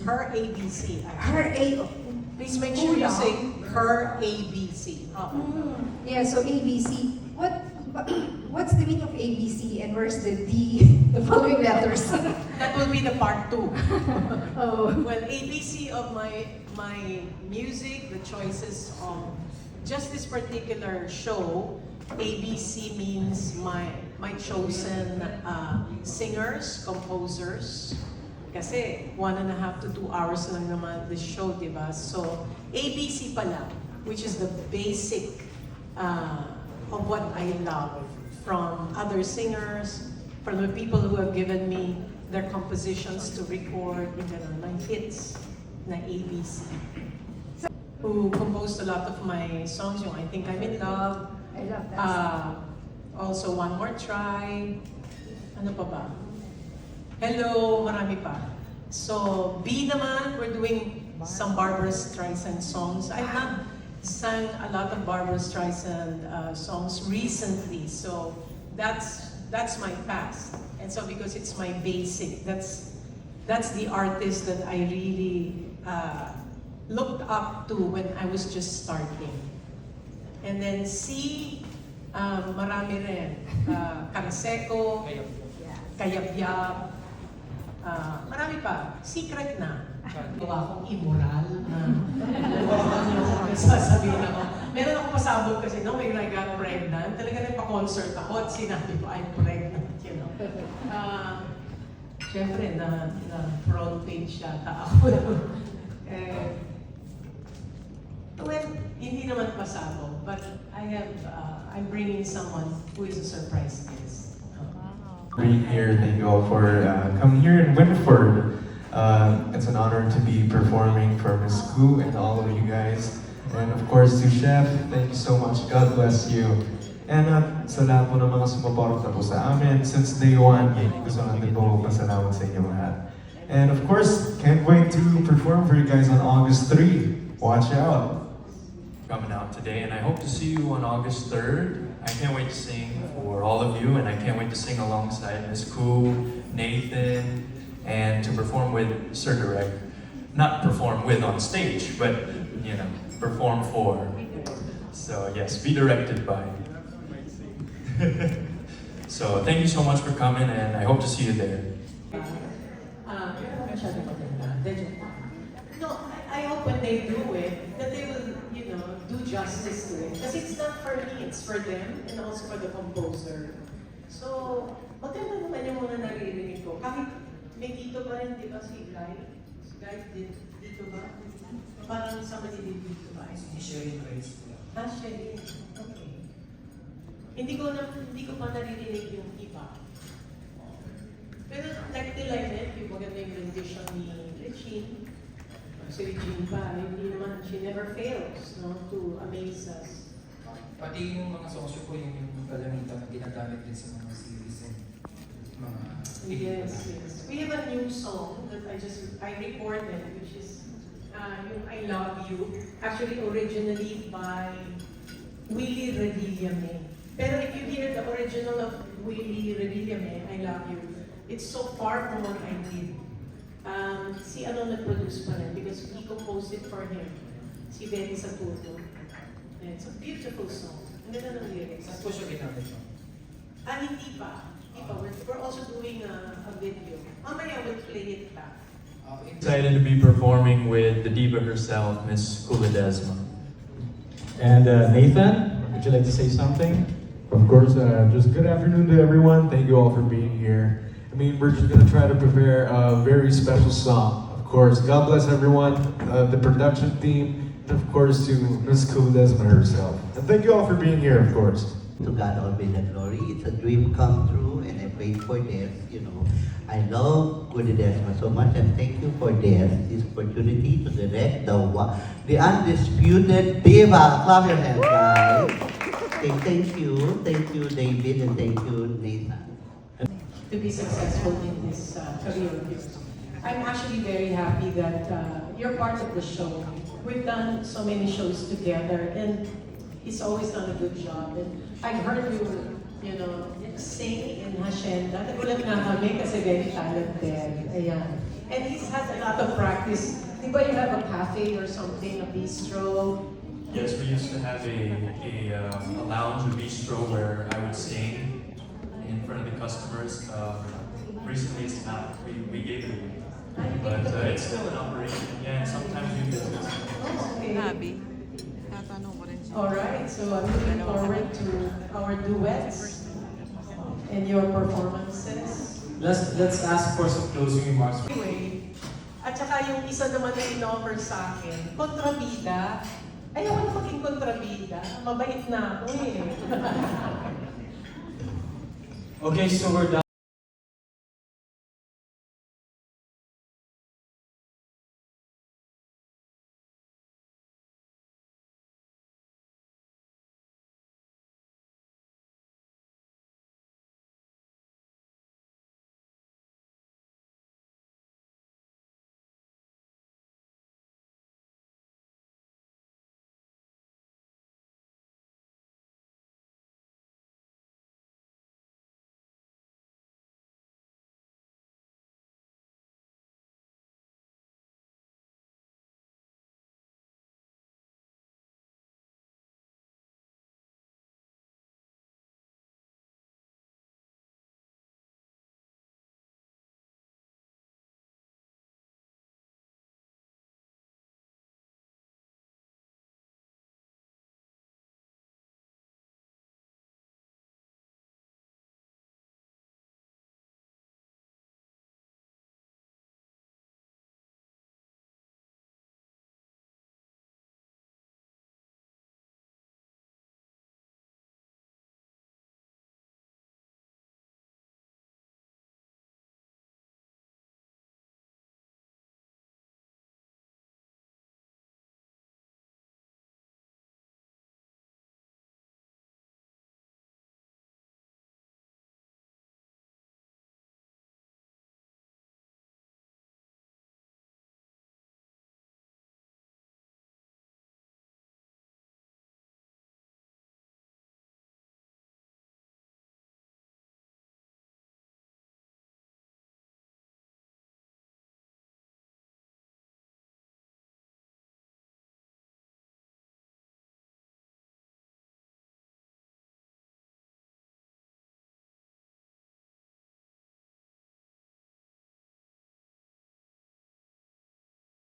Her ABC. Her A. Please make sure you say her ABC. Yeah, so ABC. What's the meaning of ABC and where's the D, the following letters? That will be the part 2. Oh. Well, ABC of my music, the choices of just this particular show, ABC means my chosen singers, composers. Kasi 1.5 to 2 hours lang naman the show, diba? So, ABC pala, which is the basic of what I love from other singers, from the people who have given me their compositions to record, my hits na ABC. Who composed a lot of my songs, yung I Think I'm in Love. I love that. Also, One More Try. Ano pa ba? Hello, marami pa. So, B naman, we're doing some Barbara Streisand songs. I have sang a lot of Barbara Streisand songs recently, so that's my past. And so because it's my basic, that's the artist that I really looked up to when I was just starting. And then C, marami rin. Canseco, Kayabyab, marami pa. Secret na. Gawa akong immoral. Sasabihin ako. Meron akong pasabog kasi no, when I got pregnant, talaga nagpa-concert ako at sinabi ko, I'm pregnant, you know. Siyempre, na front page yata ako. Well, hindi naman pasabog, but I'm bringing someone who is a surprise guest. Being here, thank you all for coming here in Winford. It's an honor to be performing for Miss Koo and all of you guys. And of course to Chef, thank you so much. God bless you. And sa lahat po ng mga sumuporta po sa amin since day one, gusto natin po pasalamat sa inyo lahat. And of course, can't wait to perform for you guys on August 3. Watch out. Coming out today, and I hope to see you on August 3rd. I can't wait to sing for all of you, and I can't wait to sing alongside Miss Koo, Nathan, and to perform with Sir Direct. Not perform with on stage, but, you know, perform for. So yes, be directed by. So thank you so much for coming, and I hope to see you there. No, I hope when they do it, that they will, do justice to it. Because it's not for me, it's for them, and also for the composer. So, maganda naman yung mga naririnig ko. Kahit may dito pa rin, di ba, si Guy? Si Guy dito ba? Parang somebody did dito ba? Sharing rights. Sharing. Okay. Hindi ko pa naririnig yung iba. Pero like till I met you, maganda yung rendition ni Regine. Si Regine pa, hindi naman, she never fails, no, to amaze us. Pati yung mga songs ko yung kalamitan na ginagamit din sa mga series and mga Yes. We have a new song that I recorded, which is yung I Love You. Actually, originally by Willie Revillame. Pero if you hear the original of Willie Revillame, I Love You, it's so far from what I did. Si ano nag-produce pa rin because he composed it for him. Si Betty Satuto. It's a beautiful song. Ang ganda ng lyrics. Saan po siya ginamit mo? Hindi pa. We're also doing a video. Mamaya we'll play it back. Excited to be performing with the diva herself, Miss Kuladesma. And Nathan, would you like to say something? Of course, just good afternoon to everyone. Thank you all for being here. I mean, we're just gonna try to prepare a very special song. Of course, God bless everyone, the production team, and of course to Miss Kuladesma herself. And thank you all for being here, of course. To God all be the glory. It's a dream come true, and I pray for this. I love Kuladesma so much, and thank you for this opportunity to direct the undisputed diva. Clap your hands, guys. Thank you, David, and thank you, Nathan. To be successful in this career. I'm actually very happy that you're part of the show. We've done so many shows together, and he's always done a good job. And I've heard you sing in Hacienda. Nagulat na kami kasi very talented. Ayan. And he's had a lot of practice. Di ba you have a cafe or something, a bistro? Yes, we used to have a lounge, a bistro where I would sing in front of the customers. Recently it's not, we gave it away. But it's still in operation, yeah, and sometimes we visit. Okay. Sabi, tatanong ko rin siya. Alright, so I'm looking forward to our duets and your performances. Let's ask for some closing remarks. Anyway, at saka yung isa naman na in-offer sa akin, kontrabida. Ayaw na maging kontrabida. Mabait na ako eh. Okay, so we're done.